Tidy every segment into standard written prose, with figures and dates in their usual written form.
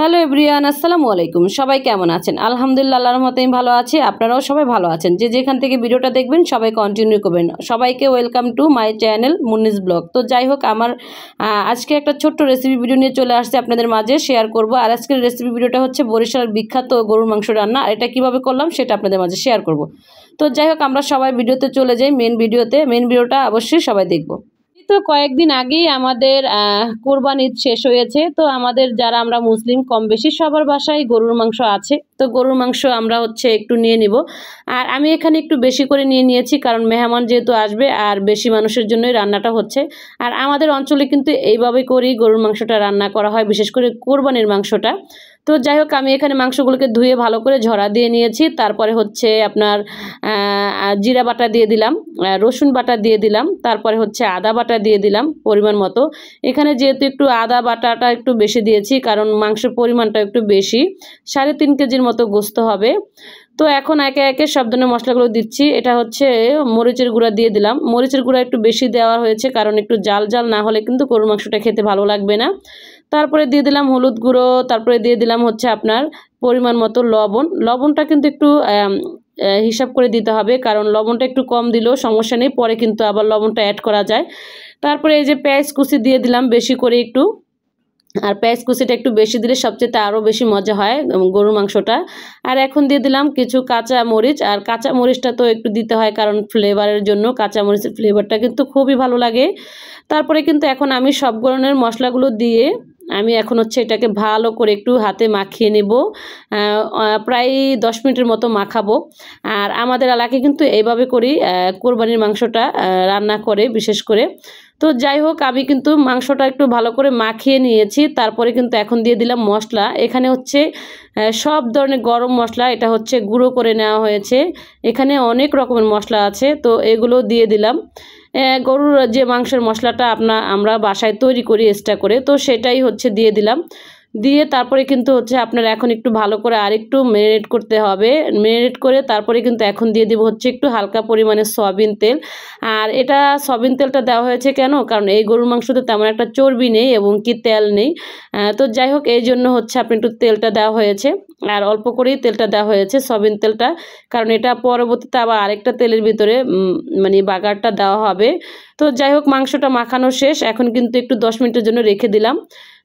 Hello everyone, আসসালামু আলাইকুম। সবাই কেমন আছেন? আলহামদুলিল্লাহ, আল্লাহর রহমতে আমি ভালো আছি। আপনারাও সবাই ভালো আছেন। যে যেখান থেকে ভিডিওটা দেখবেন সবাই কন্টিনিউ করবেন। সবাইকে welcome to my channel মুন্নিস blog. তো যাই হোক, আমার আজকে একটা ছোট্ট রেসিপি ভিডিও নিয়ে চলে আসছে আপনাদের মাঝে শেয়ার করব। আর আজকের রেসিপি ভিডিওটা হচ্ছে বরিশালের বিখ্যাত গরুর মাংস রান্না। আর এটা কীভাবে করলাম সেটা আপনাদের মাঝে শেয়ার করব। তো যাই হোক, আমরা সবাই ভিডিওতে চলে যাই মেন ভিডিওটা অবশ্যই সবাই দেখব। তো কয়েকদিন আগেই আমাদের কোরবান ঈদ শেষ হয়েছে। তো আমাদের যারা আমরা মুসলিম কম বেশি সবার বাসায় গরুর মাংস আছে। তো গরুর মাংস আমরা একটু নিয়ে নিব। আর আমি এখানে একটু বেশি করে নিয়ে নিয়েছি, কারণ মেহমান যেহেতু আসবে আর বেশি মানুষের জন্যই রান্নাটা হচ্ছে। আর আমাদের অঞ্চলে কিন্তু এইভাবে করেই গরুর মাংসটা রান্না করা হয়, বিশেষ করে কোরবানির মাংসটা। তো যাই হোক, আমি এখানে মাংসগুলোকে ধুয়ে ভালো করে ঝরা দিয়ে নিয়েছি। তারপরে আপনার জিরা বাটা দিয়ে দিলাম, রসুন বাটা দিয়ে দিলাম, তারপরে আদা বাটা দিয়ে দিলাম পরিমাণ মতো। এখানে যেহেতু একটু আদা বাটাটা একটু বেশি দিয়েছি, কারণ মাংসের পরিমাণটা একটু বেশি, 3.5 কেজির মতো গোস্ত হবে। তো এখন একে একে সব ধরনের মশলাগুলো দিচ্ছি। এটা মরিচের গুঁড়া দিয়ে দিলাম। মরিচের গুঁড়া একটু বেশি দেওয়া হয়েছে, কারণ একটু জাল জাল না হলে কিন্তু গরুর মাংসটা খেতে ভালো লাগবে না। তারপরে দিয়ে দিলাম হলুদ গুঁড়ো, তারপরে দিয়ে দিলাম আপনার পরিমাণ মতো লবণটা কিন্তু একটু হিসাব করে দিতে হবে, কারণ লবণটা একটু কম দিলেও সমস্যা নেই, পরে কিন্তু আবার লবণটা অ্যাড করা যায়। তারপরে এই যে পেঁয়াজ কুচি দিয়ে দিলাম বেশি করে একটু। আর পেঁয়াজ কুচিটা একটু বেশি দিলে সবচেয়ে আরও বেশি মজা হয় গরুর মাংসটা। আর এখন দিয়ে দিলাম কিছু কাঁচা মরিচ। আর কাঁচা মরিচটা তো একটু দিতে হয়, কারণ ফ্লেভারের জন্য কাঁচা মরিচের ফ্লেভারটা কিন্তু খুবই ভালো লাগে। তারপরে কিন্তু এখন আমি সব ধরনের মশলাগুলো দিয়ে আমি এখন এটাকে ভালো করে একটু হাতে মাখিয়ে নেব। প্রায় 10 মিনিটের মতো মাখাবো। আর আমাদের এলাকায় কিন্তু এইভাবে করেই কোরবানির মাংসটা রান্না করে বিশেষ করে। তো যাই হোক, আমি কিন্তু মাংসটা একটু ভালো করে মাখিয়ে নিয়েছি। তারপরে কিন্তু এখন দিয়ে দিলাম মশলা। এখানে সব ধরনের গরম মশলা, এটা গুঁড়ো করে নেওয়া হয়েছে। এখানে অনেক রকমের মশলা আছে, তো এগুলো দিয়ে দিলাম। গরুর যে মাংসের মশলাটা আমরা বাসায় তৈরি করি এক্সট্রা করে, তো সেটাই দিয়ে দিলাম। দিয়ে তারপরে কিন্তু আপনার এখন একটু ভালো করে আরেকটু ম্যারিনেট করতে হবে। ম্যারিনেট করে তারপরে কিন্তু এখন দিয়ে দিব একটু হালকা পরিমাণে সয়াবিন তেল। আর এটা সয়াবিন তেলটা দেওয়া হয়েছে কেন, কারণ এই গরুর মাংসতে তেমন একটা চর্বি নেই এবং কি তেল নেই। তো যাই হোক, এই জন্য আপনি একটু তেলটা দেওয়া হয়েছে। আর অল্প করেই তেলটা দেওয়া হয়েছে, সয়াবিন তেলটা, কারণ এটা পরবর্তীতে আবার আরেকটা তেলের ভিতরে মানে বাগারটা দেওয়া হবে। তো যাই হোক, মাংসটা মাখানো শেষ। এখন কিন্তু একটু 10 মিনিটের জন্য রেখে দিলাম।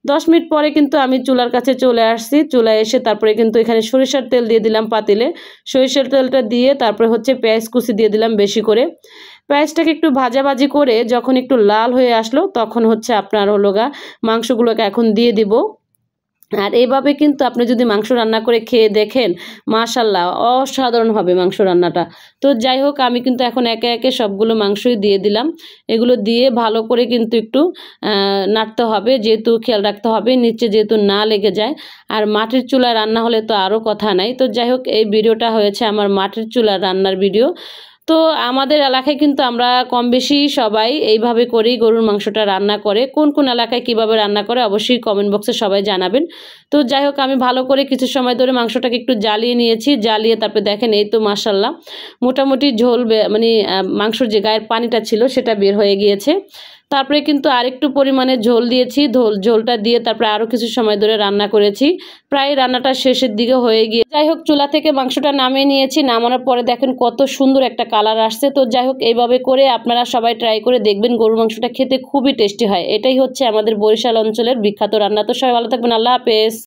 10 মিনিট পরে কিন্তু আমি চুলার কাছে চলে আসছি। চুলায় এসে তারপরে কিন্তু এখানে সরিষার তেল দিয়ে দিলাম পাতিলে। সরিষার তেলটা দিয়ে তারপরে পেঁয়াজ কুচি দিয়ে দিলাম বেশি করে। পেঁয়াজটাকে একটু ভাজাভাজি করে যখন একটু লাল হয়ে আসলো, তখন আপনার মাংসগুলোকে এখন দিয়ে দিব। আর এইভাবে কিন্তু আপনি যদি মাংস রান্না করে খেয়ে দেখেন, মাশাআল্লাহ অসাধারণ হবে মাংস রান্নাটা। তো যাই হোক, আমি কিন্তু এখন একে একে সবগুলো মাংসই দিয়ে দিলাম। এগুলো দিয়ে ভালো করে কিন্তু একটু নাড়তে হবে, যেহেতু খেয়াল রাখতে হবে নিচে যেহেতু না লেগে যায়। আর মাটির চুলায় রান্না হলে তো আরও কথা নাই। তো যাই হোক, এই ভিডিওটা হয়েছে আমার মাটির চুলার রান্নার ভিডিও। তো আমাদের এলাকায় কিন্তু আমরা কম বেশি সবাই এইভাবে করেই গরুর মাংসটা রান্না করে। কোন কোন এলাকায় কিভাবে রান্না করে অবশ্যই কমেন্ট বক্সে সবাই জানাবেন। তো যাই হোক, আমি ভালো করে কিছু সময় ধরে মাংসটাকে একটু জ্বালিয়ে নিয়েছি। জ্বালিয়ে তারপরে দেখেন, এই তো মাশাআল্লাহ মোটামুটি ঝোল মানে মাংসর যে গায়ের পানিটা ছিল সেটা বের হয়ে গিয়েছে। তারপরে কিন্তু আরেকটু পরিমাণে ঝোল দিয়েছি। ঝোলটা দিয়ে তারপরে আরও কিছু সময় ধরে রান্না করেছি। প্রায় রান্নাটা শেষের দিকে হয়ে গিয়ে, যাই হোক, চুলা থেকে মাংসটা নামিয়ে নিয়েছি। নামানোর পরে দেখেন কত সুন্দর একটা কালার আসছে। তো যাই হোক, এইভাবে করে আপনারা সবাই ট্রাই করে দেখবেন, গরুর মাংসটা খেতে খুবই টেস্টি হয়। এটাই আমাদের বরিশাল অঞ্চলের বিখ্যাত রান্না। তো সবাই ভালো থাকবেন, আল্লাহ হাফেজ।